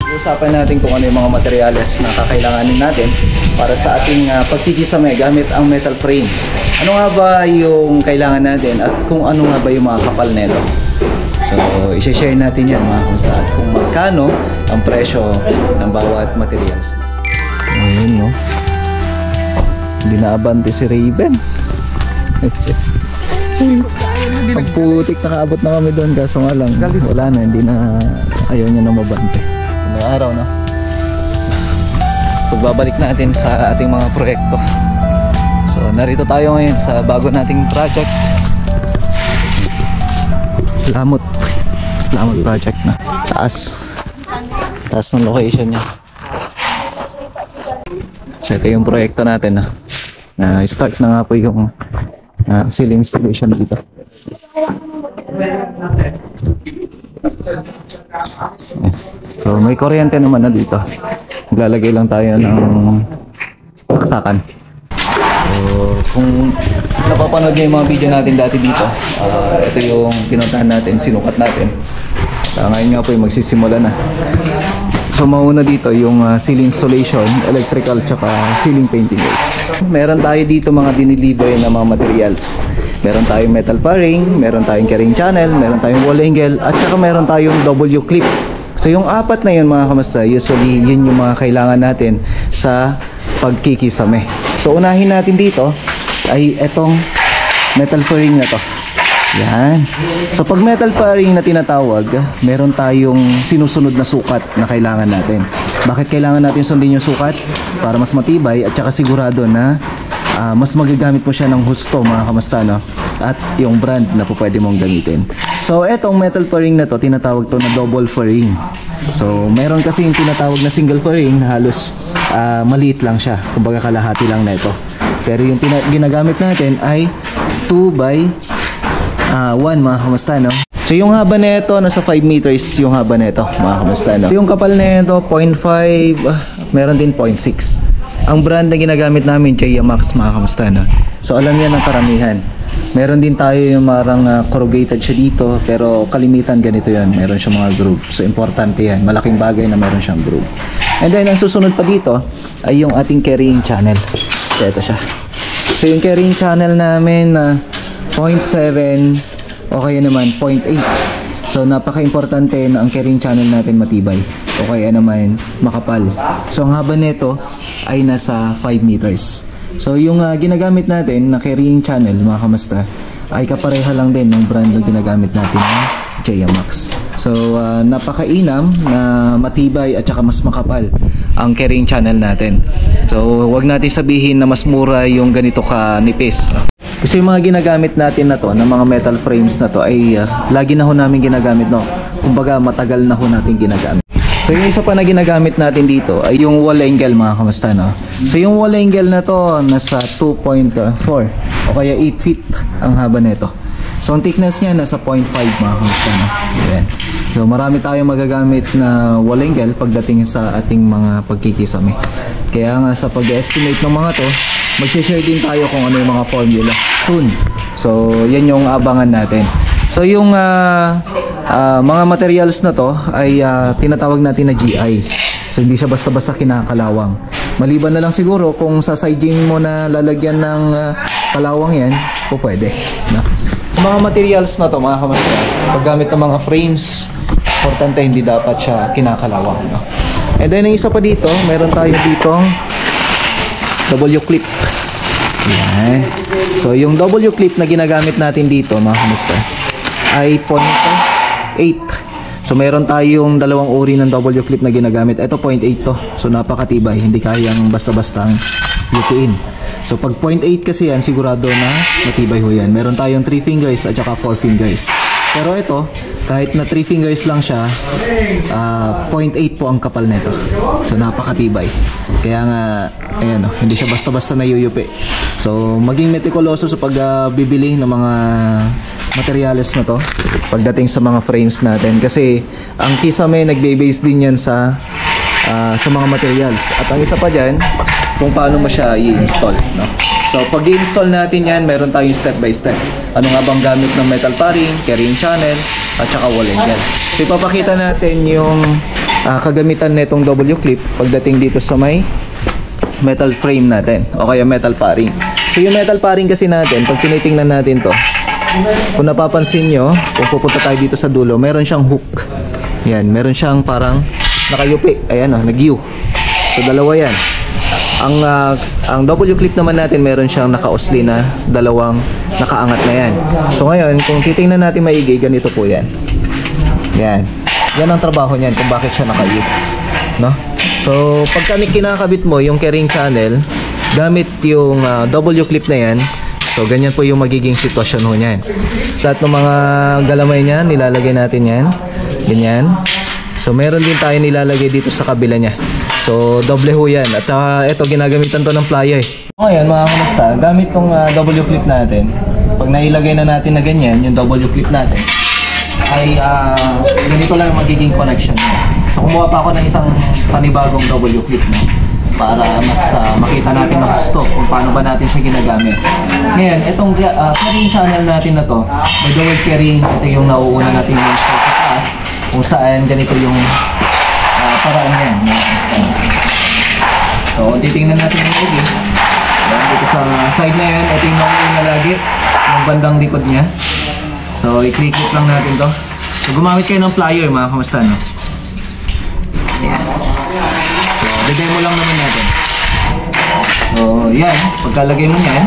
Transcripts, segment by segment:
Usapan natin kung ano yung mga materyales na kakailanganin natin para sa ating pagkikisame gamit ang metal frames. Ano nga ba yung kailangan natin at kung ano nga ba yung mga kapal nito. So, i-share natin yan mga kamusta at kung magkano ang presyo ng bawat materials. Ayun no. Hindi naabante si Raven. Pagputik nakaabot na kami doon kaso nga lang wala na, hindi na, ayaw niya na mabante. May araw no. Pagbabalik natin sa ating mga proyekto. So narito tayo ngayon sa bago nating project. Lamot project na. Taas ng location niya. So ito yung proyekto natin na start na nga po yung ceiling installation dito. So may kuryente naman na dito. Maglalagay lang tayo ng saksakan. So kung napapanood niyo yung mga video natin dati dito, ito yung pinuntahan natin, sinukat natin. Ngayon nga po yung magsisimula na. So mauna dito yung ceiling installation, electrical tsaka ceiling painting works. Meron tayo dito mga diniliver na mga materials. Meron tayong metal paring, meron tayong carrying channel, meron tayong wall angle, at saka meron tayong W clip. So yung apat na yun mga kamusta, usually yun yung mga kailangan natin sa pagkikisame. So unahin natin dito ay etong metal paring na to. Yan. So pag metal paring na tinatawag, meron tayong sinusunod na sukat na kailangan natin. Bakit kailangan natin sundin yung sukat? Para mas matibay at saka sigurado na mas magagamit mo siya ng husto mga kamusta, no? At yung brand na po pwede mong gamitin. So etong metal paring na to, tinatawag to na double fairing. So meron kasi yung tinatawag na single fairing na halos maliit lang siya, kumbaga kalahati lang na ito. Pero yung ginagamit natin ay 2x1 mga kamusta, no? So yung haba nito nasa 5 meters yung haba nito mga kamusta, no? Yung kapal nito 0.5, meron din 0.6. Ang brand na ginagamit namin Jaya Max mga kamusta, no? So alam niya ng karamihan. Meron din tayo yung marang corrugated siya dito, pero kalimitan ganito yan, meron siya mga groove. So importante yan, malaking bagay na meron siyang groove. And then ang susunod pa dito ay yung ating carrying channel. So ito siya. So yung carrying channel namin 0.7 o kaya naman 0.8. So napaka-importante na ang carrying channel natin matibay o kaya naman makapal. So ang haba nito ay nasa 5 meters. So yung ginagamit natin na carrying channel mga kamusta ay kapareha lang din ng brand na ginagamit natin ng Jaya Max. So napakainam na matibay at saka mas makapal ang carrying channel natin. So wag natin sabihin na mas mura yung ganito ka nipis. Kasi yung mga ginagamit natin na to, na mga metal frames na to ay lagi na ho namin ginagamit, no? Kumbaga matagal na ho natin ginagamit. So yung isa pa na ginagamit natin dito ay yung wall angle mga kamusta, no? So yung wall angle na to nasa 2.4 o kaya 8 feet ang haba nito. So ang thickness niya nasa 0.5 mga kamusta, no? Ayan. So marami tayong magagamit na wall angle pagdating sa ating mga pagkikisame. Kaya nga sa pag-estimate ng mga to, mag-share din tayo kung ano yung mga formula soon. So yan yung abangan natin. So yung mga materials na to ay tinatawag natin na GI. So hindi siya basta-basta kinakalawang. Maliban na lang siguro kung sa siding mo na lalagyan ng kalawang yan, po pwede, no? So mga materials na to mga kamusta, paggamit ng mga frames, importante hindi dapat siya kinakalawang, no? And then yung isa pa dito, meron tayo ditong W clip. Yan. So yung W clip na ginagamit natin dito mga kamusta ay 0.8. So meron tayong dalawang uri ng W clip na ginagamit. Ito 0.8 to. So napakatibay, hindi kayang basta-bastang lutuin. So pag 0.8 kasi yan, sigurado na matibay ho yan. Meron tayong 3 fingers at saka 4 fingers. Pero ito, kahit na 3 fingers lang siya, 0.8 po ang kapal nito. So napakatibay. Kaya nga, ayan o, hindi siya basta-basta nayuyupi. So maging metikuloso sa pagbibili ng mga materials na to pagdating sa mga frames natin. Kasi ang kisame nagbe-base din yan sa mga materials. At ang isa pa dyan, kung paano mo siya i-install, no? So pag i-install natin yan, meron tayong step by step. Ano nga bang gamit ng metal paring, carrying channel, at saka wall angle. So ipapakita natin yung kagamitan nitong W clip pagdating dito sa may metal frame natin o kaya metal paring. So yung metal paring kasi natin, pag tinitingnan natin to, kung napapansin nyo, kung pupunta tayo dito sa dulo, meron siyang hook. Yan, meron siyang parang nakayupi. Ayan o, nag-U. So dalawa yan. Ang W clip naman natin, meron siyang naka-usli na dalawang nakaangat na yan. So ngayon, kung titingnan natin maigi, ganito po yan. Yan. Yan ang trabaho niyan kung bakit siya naka-U, no? So pag kinakabit mo yung carrying channel gamit yung W clip na yan, so ganyan po yung magiging sitwasyon ho niyan. Sa lahat ng mga galamay niyan, nilalagay natin yan. Ganyan. So meron din tayo nilalagay dito sa kabila niya. So doble ho yan. At ito, ginagamitan to ng plier. Ngayon mga kamusta, gamit tong W clip natin, pag nailagay na natin na ganyan, yung W clip natin, ay ganito lang yung magiging connection niya. So kumuha pa ako ng isang panibagong W clip, no? Para mas makita natin ang gusto kung paano ba natin siya ginagamit. Ngayon, itong carrying channel natin na to, by the word carrying, ito yung nauuna natin yung sa taas, kung saan ganito yung paraan yan. So kung titingnan natin yung lagi, dito sa side na yan, ito yung nauuna lagi, yung bandang likod niya. So i-click lang natin to. So gumamit kayo ng plier mga kamusta, no? Ayan. So demo lang naman natin. So yan, pagkalagay mo yan,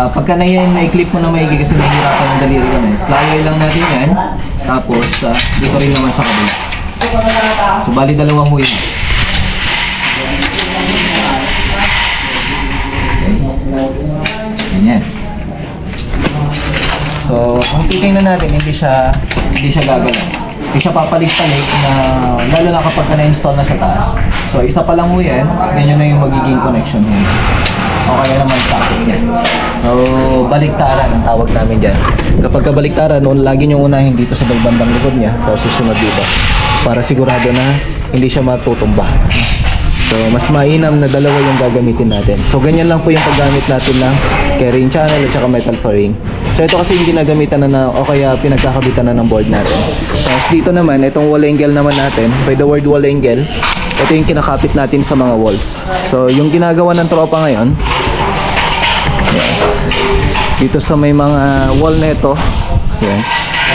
pagka na-clip mo na maigi kasi nahihirapan ng daliri ko na, plier lang natin yan. Tapos dito rin naman sa kabila. So bali dalawang huwi. Okay. Yan. So, kung titingnan natin, hindi siya gagalaw. Hindi siya papalig-palig na lalo na kapag na-install na sa taas. So, isa pa lang mo yan, ganyan na yung magiging connection mo. O kaya naman stopping niya. So, baliktaran ang tawag namin dyan. Kapag kabaliktaran, lagi nyo unahin dito sa bandang likod niya, tapos susunod dito. Para sigurado na hindi siya matutumba. So, mas mainam na dalawa yung gagamitin natin. So, ganyan lang po yung paggamit natin ng carrying channel at saka metal fairing. So, ito kasi yung ginagamitan na o kaya pinagkakabitan na ng board natin. Tapos dito naman, itong wall angle naman natin, by the word wall angle, ito yung kinakapit natin sa mga walls. So, yung ginagawa ng tropa ngayon, dito sa may mga wall na ito, yan.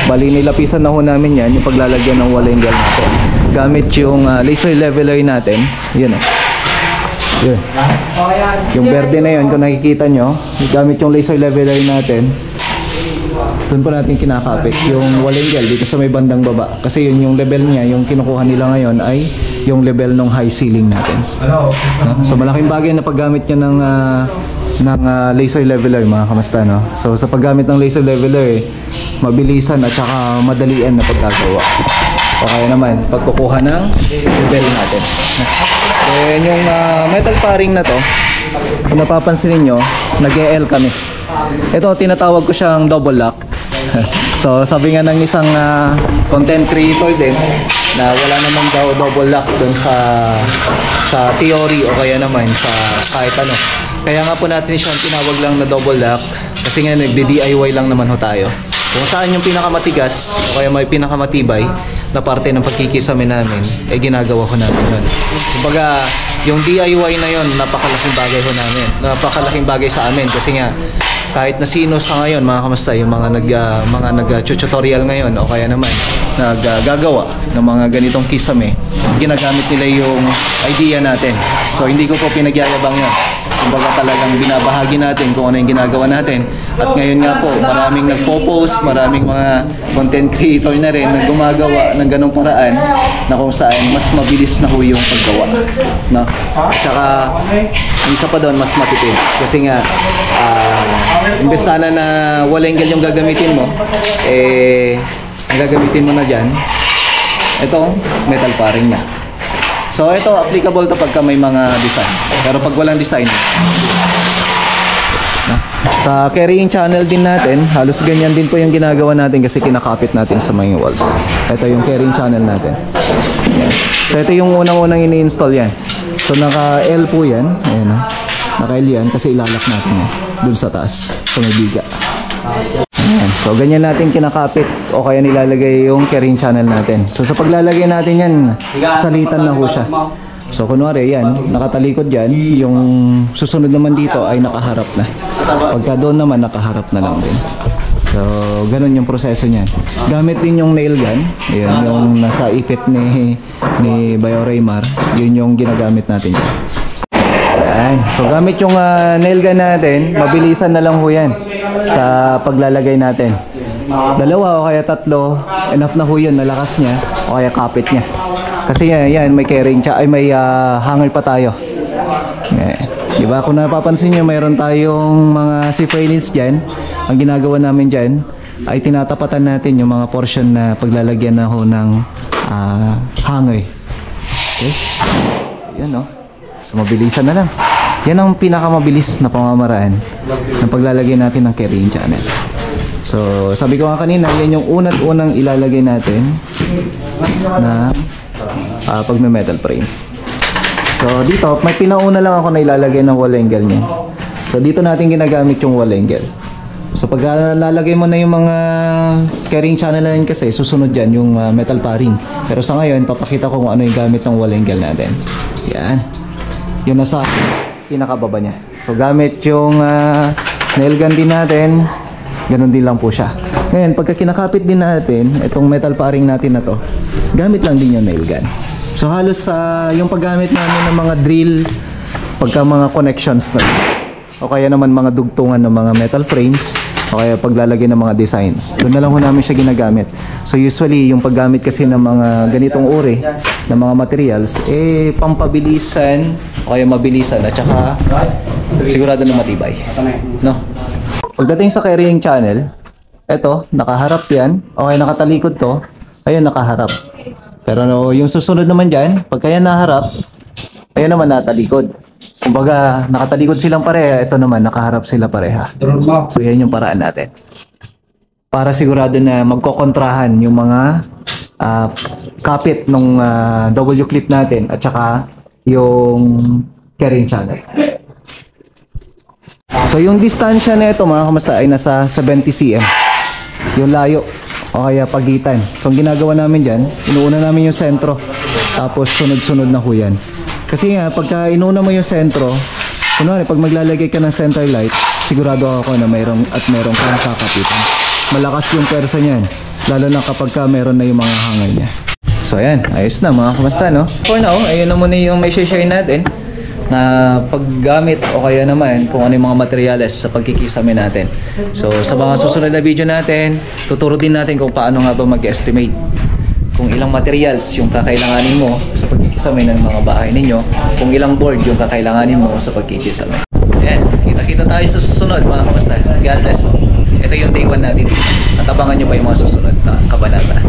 Bali nilapisan na ho namin yan, yung paglalagyan ng wall angle natin. Gamit yung laser leveler natin. Yun o. Yun. Yung verde na yun, kung nakikita nyo, gamit yung laser leveler natin, doon po natin kinakapit yung wall angle dito sa may bandang baba. Kasi yun yung level niya, yung kinukuha nila ngayon ay yung level ng high ceiling natin. No? So malaking bagay na paggamit niya ng laser leveler mga kamusta, no? So sa paggamit ng laser leveler, mabilisan at saka madalian na paggagawa. O kaya naman pagkukuha ng level natin. Then yung metal paring na to, kung napapansin niyo, nag-L kami. Ito tinatawag ko siyang double lock. So sabi nga ng isang content creator din na wala naman daw double lock dun sa theory o kaya naman sa kahit ano. Kaya nga po natin siyang tinawag lang na double lock kasi nga nagde-DIY lang naman ho tayo. Kung saan yung pinakamatigas o kaya may pinakamatibay na parte ng pagkikisame namin, eh ginagawa ko namin yun. Kumbaga, yung DIY na yun, napakalaking bagay ho namin. Napakalaking bagay sa amin kasi nga, kahit na sino sa ngayon, mga kamusta, yung mga nag-tutorial ngayon o kaya naman naggagawa ng mga ganitong kisame, ginagamit nila yung idea natin. So, hindi ko po pinagyayabang yun. Kumbaga talagang binabahagi natin kung ano yung ginagawa natin. At ngayon nga po, maraming nagpo-post, maraming mga content creator na rin na gumagawa ng ganong paraan na kung saan mas mabilis na ho yung paggawa. No? At saka, isa pa doon, mas matipid. Kasi nga, imbes sana na wall angle yung gagamitin mo, ang gagamitin mo na dyan, itong metal paring niya. So ito applicable to pagka may mga design. Pero pag walang design, sa carrying channel din natin, halos ganyan din po yung ginagawa natin kasi kinakapit natin sa mga walls. Ito yung carrying channel natin. Ayan. So ito yung unang-unang ini-install yan. So naka-L po yan. Ayan, naka-L yan kasi ilalak natin yan dun sa taas. So may biga. Ayan. So ganyan natin kinakapit o kaya nilalagay yung carrying channel natin. So sa paglalagay natin yan, salitan na ho siya. So kunwari yan, nakatalikod yan, yung susunod naman dito ay nakaharap na. Pagka doon naman, nakaharap na lang din. So ganun yung proseso niyan. Gamit din yung nail gun, ayan, yung nasa ipit ni Bioraymar, yun yung ginagamit natin dyan. Ayan. So gamit yung nail gun natin, mabilisan na lang ho yan sa paglalagay natin. Dalawa o kaya tatlo, enough na ho yun, nalakas niya o kaya kapit niya. Kasi yan may carrying ay may hanger pa tayo. Diba kung napapansin nyo, mayroon tayong mga zip railings dyan. Ang ginagawa namin dyan ay tinatapatan natin yung mga portion na paglalagyan na ho ng hanger. Okay? Yan o. So mabilisan na lang. Yan ang pinakamabilis na pamamaraan ng paglalagay natin ng carrying channel. So sabi ko nga kanina, yan yung unang ilalagay natin na pagme-metal frame. So dito, may pinauna lang ako na ilalagay ng wall angle niya. So dito natin ginagamit yung wall angle. So pag lalagay mo na yung mga carrying channel natin kasi, susunod dyan yung metal paring. Pero sa ngayon, papakita ko kung ano yung gamit ng wall angle natin. Yan. Yung nasa pinakababa niya. So gamit yung nail gun din natin. Ganun din lang po siya. Ngayon, pagka kinakapit din natin, itong metal paring natin na to, gamit lang din yung nail gun. So halos yung paggamit namin ng mga drill, pagka mga connections na, o kaya naman mga dugtungan ng mga metal frames, o kaya paglalagay ng mga designs, doon na lang ho namin siya ginagamit. So usually yung paggamit kasi ng mga ganitong uri ng mga materials, pampabilisan o kaya mabilisan at saka sigurado na matibay, no? Pagdating sa carrying channel, eto, nakaharap yan, o kaya nakatalikod to, ayun, nakaharap. Pero yung susunod naman dyan, pagka yan naharap, ayun naman natalikod. Kumbaga, nakatalikod silang pareha, ito naman, nakaharap sila pareha. So yan yung paraan natin. Para sigurado na magkokontrahan yung mga kapit ng W-clip natin at saka yung carrying channel. So yung distansya na ito mga kamasta ay nasa 70 cm. Yung layo o kaya pagitan. So ang ginagawa namin dyan, inuuna namin yung sentro, tapos sunod-sunod na ho yan. Kasi nga, pagka inuuna mo yung sentro, kunwari, pag maglalagay ka ng center light, sigurado ako na mayroong kang kakapitan. Malakas yung pwersa niyan, lalo na kapag ka mayroon na yung mga hanger niya. So ayan, ayos na mga kamasta, no? For now, ayun na muna yung may share natin na paggamit o kaya naman kung ano yung mga materyales sa pagkikisame natin. So sa mga susunod na video natin, tuturo din natin kung paano nga ba mag-estimate kung ilang materials yung kakailanganin mo sa pagkikisame ng mga bahay ninyo, kung ilang board yung kakailanganin mo sa pagkikisame. Ayan, kita-kita tayo sa susunod mga kamasta. God bless. Ito yung day 1 natin at abangan nyo pa yung mga susunod na kabanata.